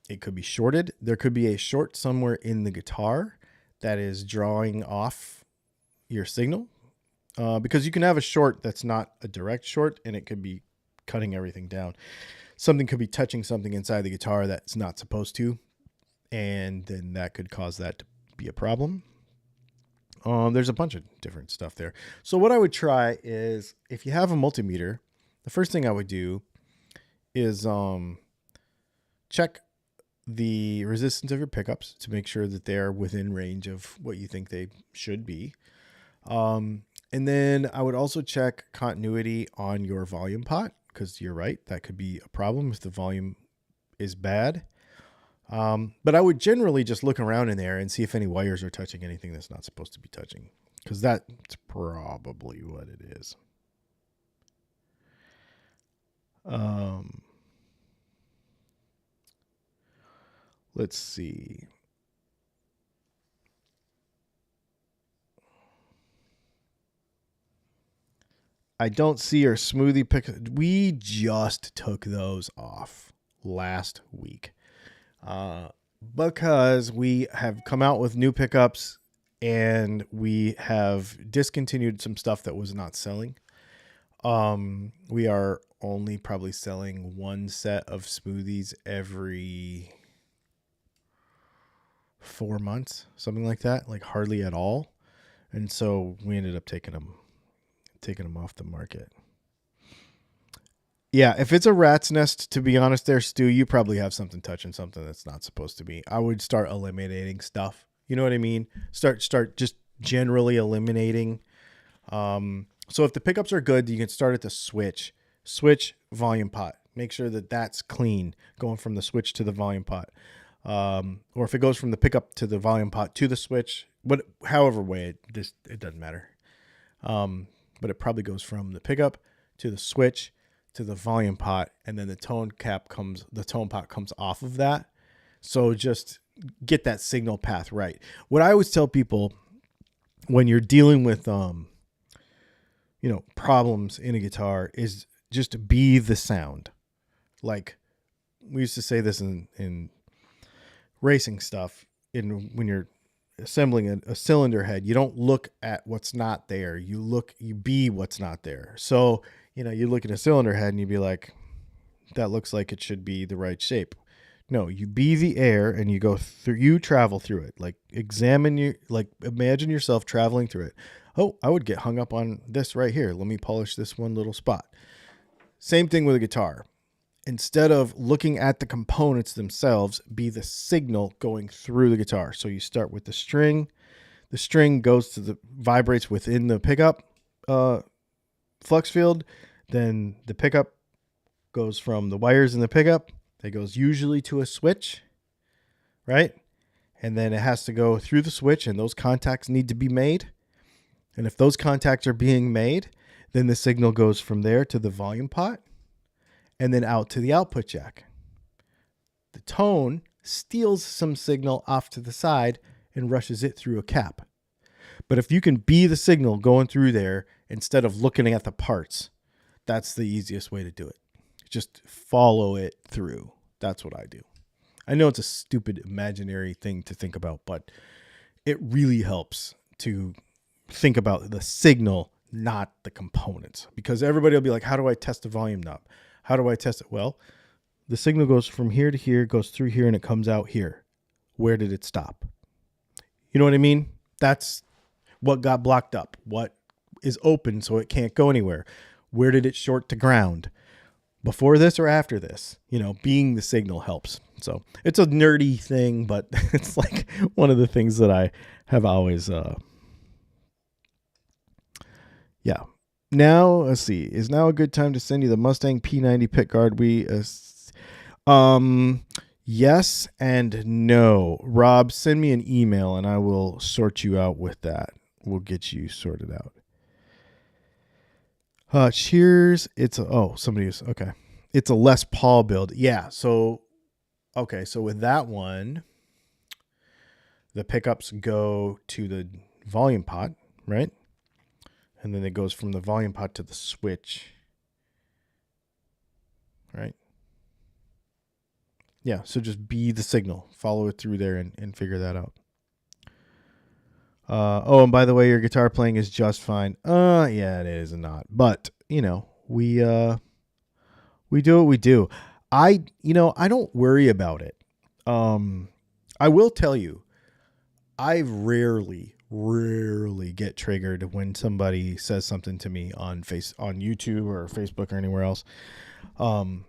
It could be shorted. There could be a short somewhere in the guitar that is drawing off your signal. Because you can have a short that's not a direct short, and it could be cutting everything down. Something could be touching something inside the guitar that's not supposed to, and then that could cause that to be a problem. There's a bunch of different stuff there. So what I would try is, if you have a multimeter, the first thing I would do is check the resistance of your pickups to make sure that they're within range of what you think they should be. And then I would also check continuity on your volume pot, because you're right, that could be a problem if the volume is bad. But I would generally just look around in there and see if any wires are touching anything that's not supposed to be touching, because that's probably what it is. Let's see. I don't see our smoothie pick. We just took those off last week. Because we have come out with new pickups and we have discontinued some stuff that was not selling. We are only probably selling 1 set of smoothies every 4 months, something like that, like hardly at all. And so we ended up taking them off the market. Yeah, if it's a rat's nest, to be honest there, Stu, you probably have something touching something that's not supposed to be. I would start eliminating stuff. You know what I mean? Start just generally eliminating. So if the pickups are good, you can start at the switch. Switch, volume pot. Make sure that that's clean, going from the switch to the volume pot. Or if it goes from the pickup to the volume pot to the switch, however way, it doesn't matter. But it probably goes from the pickup to the switch to the volume pot, and then the tone pot comes off of that. So just get that signal path right. What I always tell people when you're dealing with problems in a guitar is just be the sound. Like, we used to say this in racing stuff, when you're assembling a cylinder head, you don't look at what's not there. You be what's not there. So, you look at a cylinder head and you'd be like, that looks like it should be the right shape. No, you be the air and you travel through it. Like, imagine yourself traveling through it. Oh, I would get hung up on this right here. Let me polish this one little spot. Same thing with a guitar. Instead of looking at the components themselves, be the signal going through the guitar. So you start with the string. The string vibrates within the pickup flux field. Then the pickup goes from the wires in the pickup. It goes usually to a switch, right? And then it has to go through the switch, and those contacts need to be made. And if those contacts are being made, Then the signal goes from there to the volume pot and then out to the output jack. The tone steals some signal off to the side and rushes it through a cap. But if you can be the signal going through there instead of looking at the parts, that's the easiest way to do it. Just follow it through. That's what I do. I know it's a stupid imaginary thing to think about, but it really helps to think about the signal, not the components. Because everybody will be like, how do I test the volume knob? How do I test it? Well, the signal goes from here to here, goes through here, and it comes out here. Where did it stop? You know what I mean? That's what got blocked up. What is open so it can't go anywhere? Where did it short to ground? Before this or after this? You know, being the signal helps. So it's a nerdy thing, but it's like one of the things that I have always, yeah. Now, let's see. Is now a good time to send you the Mustang P90 pick guard? Yes and no. Rob, send me an email and I will sort you out with that. We'll get you sorted out. Cheers. It's okay. It's a Les Paul build. Yeah. So, okay. So with that one, the pickups go to the volume pot, right? And then it goes from the volume pot to the switch, right? Yeah. So just be the signal, follow it through there and figure that out. And by the way, your guitar playing is just fine. Yeah, it is not. But, you know, we do what we do. I don't worry about it. I will tell you, I rarely get triggered when somebody says something to me on YouTube or Facebook or anywhere else. I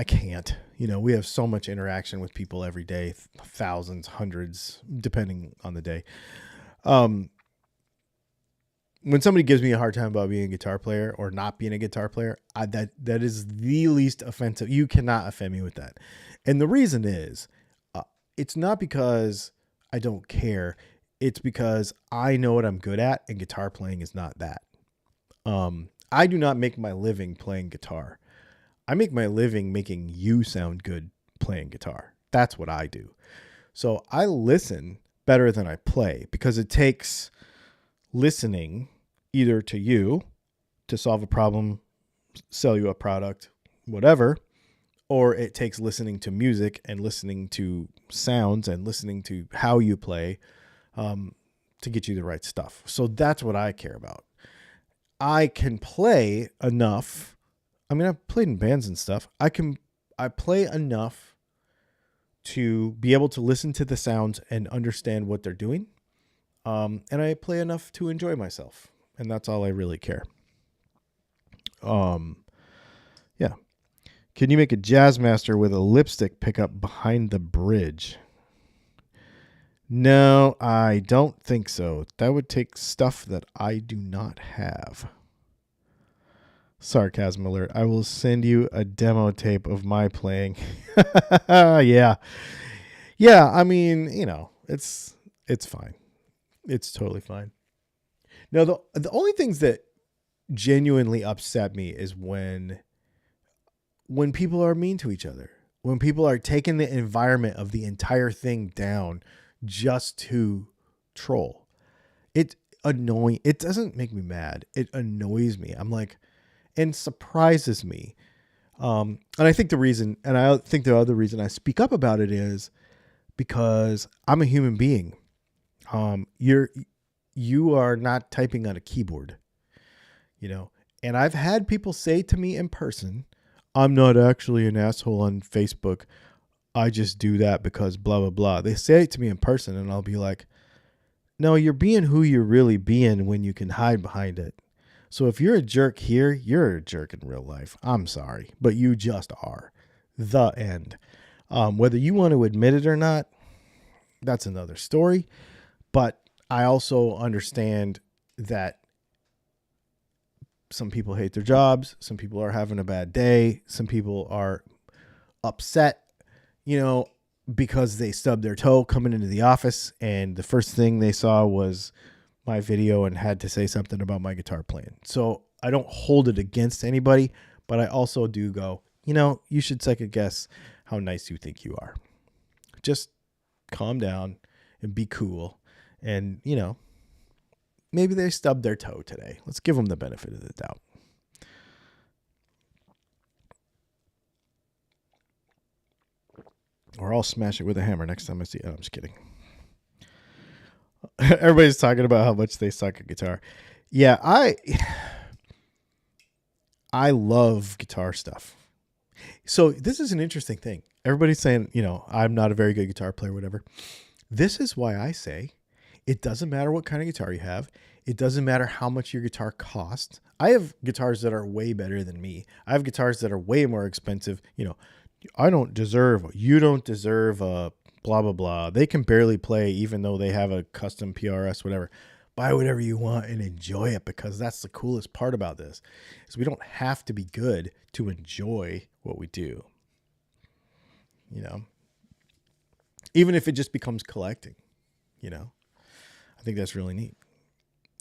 can't. You know, we have so much interaction with people every day, thousands, hundreds, depending on the day. When somebody gives me a hard time about being a guitar player or not being a guitar player, that is the least offensive. You cannot offend me with that. And the reason is, it's not because I don't care. It's because I know what I'm good at, and guitar playing is not that. I do not make my living playing guitar. I make my living making you sound good playing guitar. That's what I do. So I listen better than I play because it takes listening either to you to solve a problem, sell you a product, whatever, or it takes listening to music and listening to sounds and listening to how you play to get you the right stuff. So that's what I care about. I can play enough. I mean, I've played in bands and stuff. I play enough to be able to listen to the sounds and understand what they're doing. And I play enough to enjoy myself. And that's all I really care. Yeah. Can you make a Jazzmaster with a lipstick pickup behind the bridge? No, I don't think so. That would take stuff that I do not have. Sarcasm alert. I will send you a demo tape of my playing. Yeah. Yeah, I mean, you know, it's fine. It's totally fine. Now, the only things that genuinely upset me is when people are mean to each other. When people are taking the environment of the entire thing down just to troll. It's annoying. It doesn't make me mad. It annoys me. I'm like, and surprises me. And I think the other reason I speak up about it is because I'm a human being. You are not typing on a keyboard, you know, and I've had people say to me in person, I'm not actually an asshole on Facebook. I just do that because blah, blah, blah. They say it to me in person and I'll be like, no, you're being who you're really being when you can hide behind it. So if you're a jerk here, you're a jerk in real life. I'm sorry, but you just are. The end. Whether you want to admit it or not, that's another story. But I also understand that some people hate their jobs. Some people are having a bad day. Some people are upset, you know, because they stubbed their toe coming into the office and the first thing they saw was my video and had to say something about my guitar playing. So I don't hold it against anybody, but I also do go, you should second guess how nice you think you are. Just calm down and be cool. And, maybe they stubbed their toe today. Let's give them the benefit of the doubt. Or I'll smash it with a hammer next time I see it. Oh, I'm just kidding. Everybody's talking about how much they suck at guitar. Yeah, I love guitar stuff. So this is an interesting thing. Everybody's saying, I'm not a very good guitar player, whatever. This is why I say it doesn't matter what kind of guitar you have. It doesn't matter how much your guitar costs. I have guitars that are way better than me. I have guitars that are way more expensive. You don't deserve blah, blah, blah. They can barely play even though they have a custom PRS, whatever. Buy whatever you want and enjoy it, because that's the coolest part about this is we don't have to be good to enjoy what we do. Even if it just becomes collecting, I think that's really neat.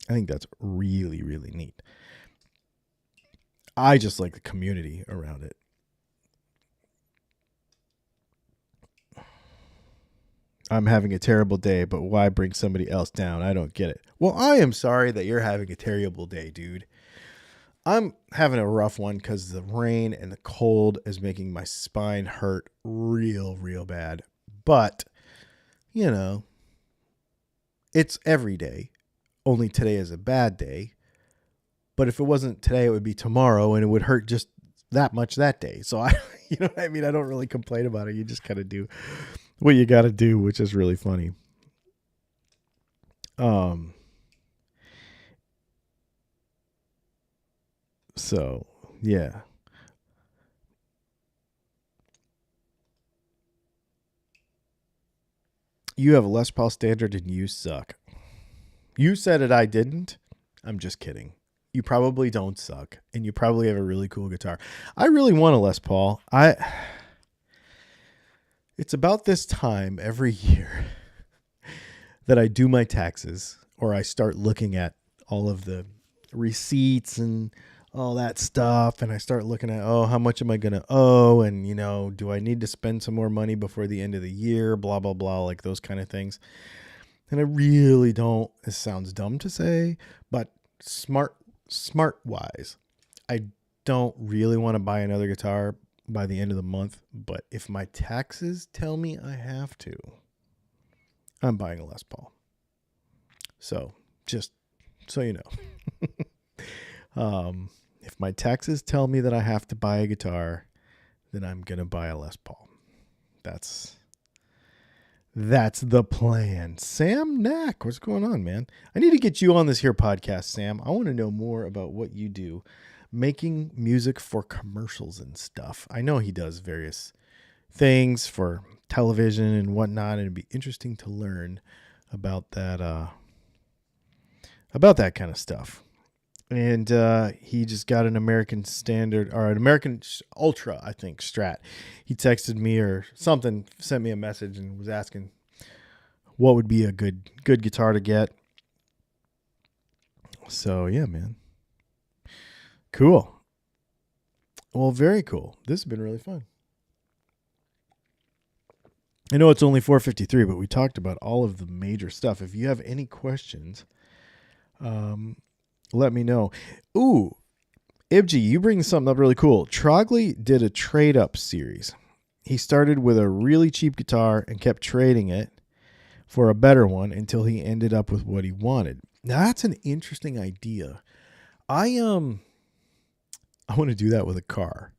I think that's really, really neat. I just like the community around it. I'm having a terrible day, but why bring somebody else down? I don't get it. Well, I am sorry that you're having a terrible day, dude. I'm having a rough one because the rain and the cold is making my spine hurt real, real bad. But, it's every day. Only today is a bad day. But if it wasn't today, it would be tomorrow, and it would hurt just that much that day. So I don't really complain about it. You just kind of do what you got to do, which is really funny. So yeah. You have a Les Paul Standard and you suck. You said it, I didn't. I'm just kidding. You probably don't suck, and you probably have a really cool guitar. I really want a Les Paul. It's about this time every year that I do my taxes, or I start looking at all of the receipts and all that stuff, and I start looking at, how much am I going to owe, and, do I need to spend some more money before the end of the year, blah, blah, blah, like those kind of things. And I really don't, it sounds dumb to say, but smart wise, I don't really want to buy another guitar by the end of the month, but if my taxes tell me I have to, I'm buying a Les Paul. So just so you know, if my taxes tell me that I have to buy a guitar, then I'm going to buy a Les Paul. That's the plan. Sam Knack, what's going on, man? I need to get you on this here podcast, Sam. I want to know more about what you do, making music for commercials and stuff. I know he does various things for television and whatnot, and it'd be interesting to learn about that kind of stuff. And he just got an American Standard, or an American Ultra, I think, Strat. He texted me or something, sent me a message and was asking what would be a good guitar to get. So, yeah, man. Cool. Well, very cool. This has been really fun. I know it's only 4:53, but we talked about all of the major stuff. If you have any questions, let me know. Ooh, Ibji, you bring something up really cool. Trogley did a trade-up series. He started with a really cheap guitar and kept trading it for a better one until he ended up with what he wanted. Now, that's an interesting idea. I want to do that with a car.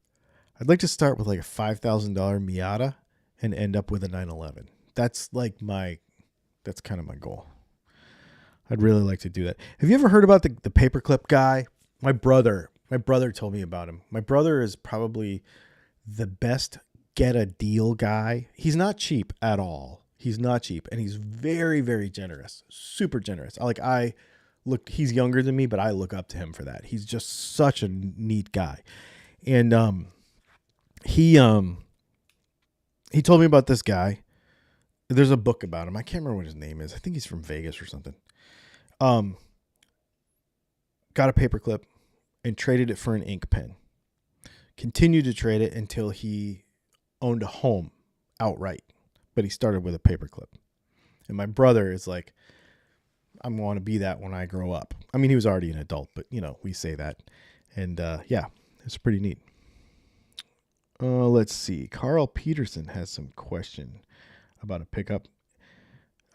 I'd like to start with like a $5,000 Miata and end up with a 911. That's kind of my goal. I'd really like to do that. Have you ever heard about the paperclip guy? My brother told me about him. My brother is probably the best get a deal guy. He's not cheap at all. He's not cheap, and he's very, very generous. Super generous. He's younger than me, but I look up to him for that. He's just such a neat guy. And he told me about this guy. There's a book about him. I can't remember what his name is. I think he's from Vegas or something. Got a paperclip, and traded it for an ink pen. Continued to trade it until he owned a home outright, but he started with a paperclip. And my brother is like, I want to be that when I grow up. I mean, he was already an adult, but we say that. And yeah, it's pretty neat. Let's see. Carl Peterson has some question about a pickup.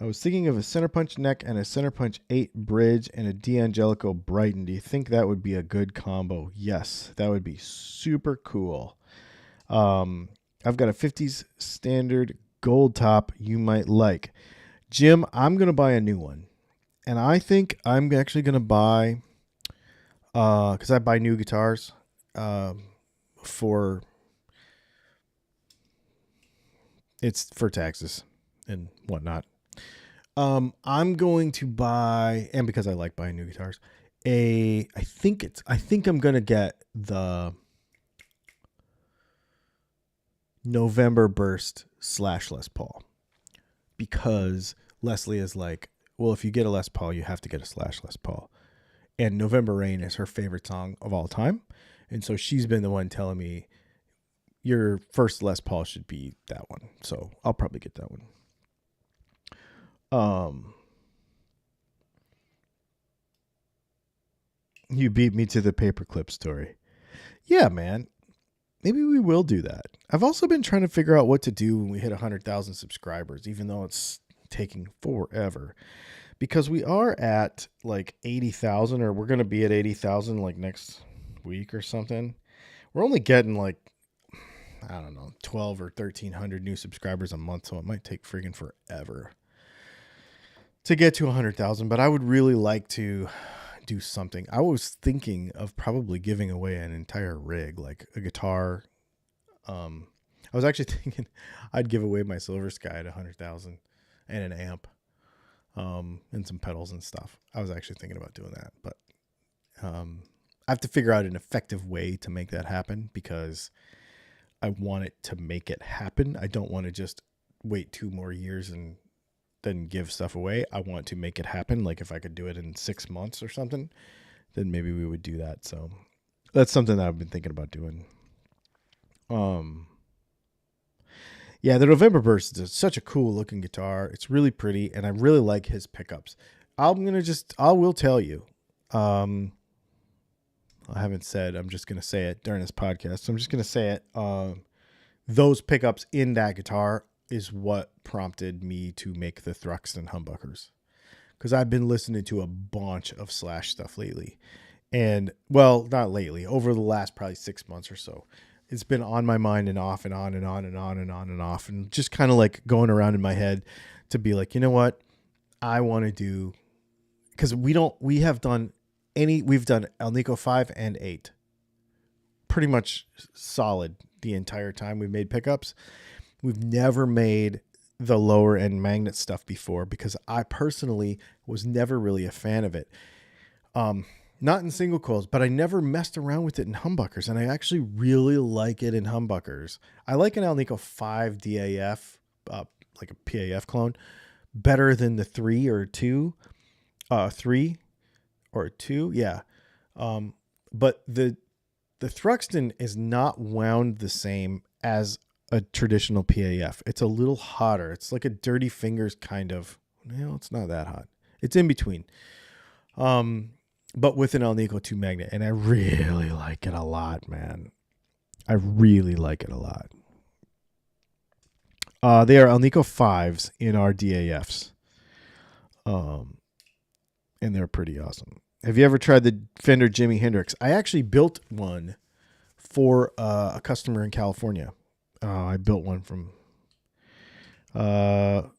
I was thinking of a center punch neck and a center punch 8 bridge and a D'Angelico Brighton. Do you think that would be a good combo? Yes, that would be super cool. I've got a 50s standard gold top you might like. Jim, I'm going to buy a new one. And I think I'm actually going to buy, because I buy new guitars for taxes and whatnot. I'm going to buy, and because I like buying new guitars, I think I'm going to get the November Burst / Les Paul, because Leslie is like, well, if you get a Les Paul, you have to get a / Les Paul. And November Rain is her favorite song of all time. And so she's been the one telling me your first Les Paul should be that one. So I'll probably get that one. You beat me to the paperclip story. Yeah, man. Maybe we will do that. I've also been trying to figure out what to do when we hit 100,000 subscribers, even though it's taking forever, because we are at like 80,000, or we're going to be at 80,000 like next week or something. We're only getting like, I don't know, 12 or 1,300 new subscribers a month. So it might take freaking forever to get to 100,000, but I would really like to do something. I was thinking of probably giving away an entire rig, like a guitar. I was actually thinking I'd give away my Silver Sky at 100,000 and an amp, and some pedals and stuff. I was actually thinking about doing that, but I have to figure out an effective way to make that happen, because I want it to make it happen. I don't want to just wait 2 more years and then give stuff away. I want to make it happen. Like if I could do it in 6 months or something, then maybe we would do that. So that's something that I've been thinking about doing. Yeah, the November Burst is such a cool looking guitar. It's really pretty, and I really like his pickups. I will tell you. I haven't said, I'm just going to say it during this podcast. So I'm just going to say it. Those pickups in that guitar is what prompted me to make the Thruxton humbuckers, because I've been listening to a bunch of Slash stuff lately, and well, not lately, over the last probably 6 months or so. It's been on my mind and off and on and on and on and on and off, and just kind of like going around in my head to be like, you know what, I want to do, because we've done Alnico 5 and 8 pretty much solid the entire time we've made pickups. We've never made the lower end magnet stuff before, because I personally was never really a fan of it. Not in single coils, but I never messed around with it in humbuckers, and I actually really like it in humbuckers. I like an Alnico 5 DAF, like a PAF clone, better than the 3 or 2. 3 or 2, yeah. But the Thruxton is not wound the same as a traditional PAF. It's a little hotter. It's like a Dirty Fingers kind of. No, it's not that hot. It's in between. But with an Alnico 2 magnet, and I really like it a lot, man. I really like it a lot. They are Alnico 5s in our DAFs. And they're pretty awesome. Have you ever tried the Fender Jimi Hendrix? I actually built one for a customer in California. I built one from, what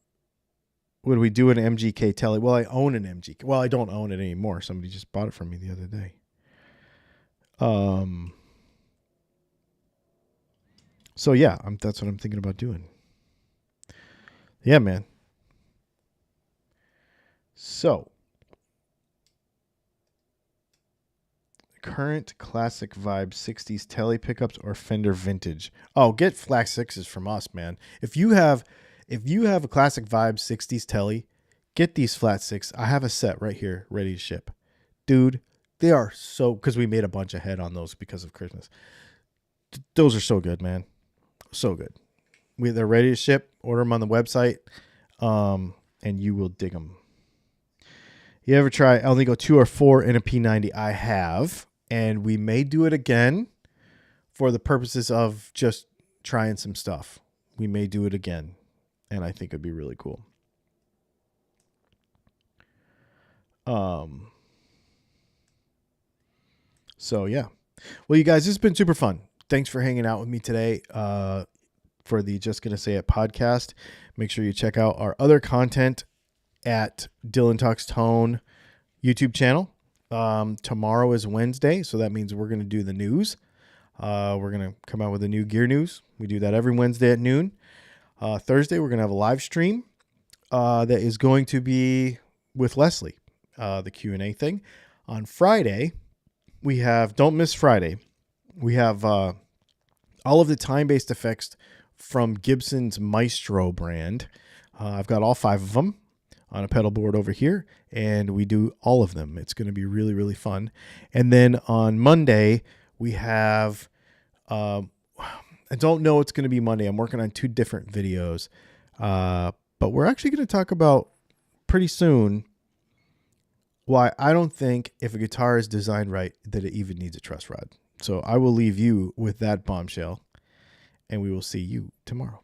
do we do, an MGK Telly? Well, I own an MGK. Well, I don't own it anymore. Somebody just bought it from me the other day. So yeah, that's what I'm thinking about doing. Yeah, man. So, current classic vibe 60s Telly pickups or Fender vintage? Oh, get flat 6s from us, man. If you have a classic vibe 60s Telly, get these flat 6. I have a set right here ready to ship. Dude, They are so, because we made a bunch ahead on those because of Christmas. Those are so good, man. So good. They're ready to ship. Order them on the website, and you will dig them. You ever try Alnico 2 or 4 in a P90? I have, and we may do it again for the purposes of just trying some stuff. We may do it again, and I think it'd be really cool. So yeah. Well, you guys, this has been super fun. Thanks for hanging out with me today for the Just Gonna Say It podcast. Make sure you check out our other content at Dylan Talks Tone YouTube channel. Tomorrow is Wednesday, so that means we're going to do the news. We're going to come out with the new gear news. We do that every Wednesday at noon. Thursday, we're going to have a live stream that is going to be with Leslie, the Q&A thing. On Friday, we have, don't miss Friday, we have all of the time-based effects from Gibson's Maestro brand. I've got all 5 of them on a pedal board over here, and we do all of them. It's going to be really, really fun. And then on Monday, we have, I don't know what's going to be Monday. I'm working on 2 different videos, but we're actually going to talk about pretty soon why I don't think if a guitar is designed right that it even needs a truss rod. So I will leave you with that bombshell, and we will see you tomorrow.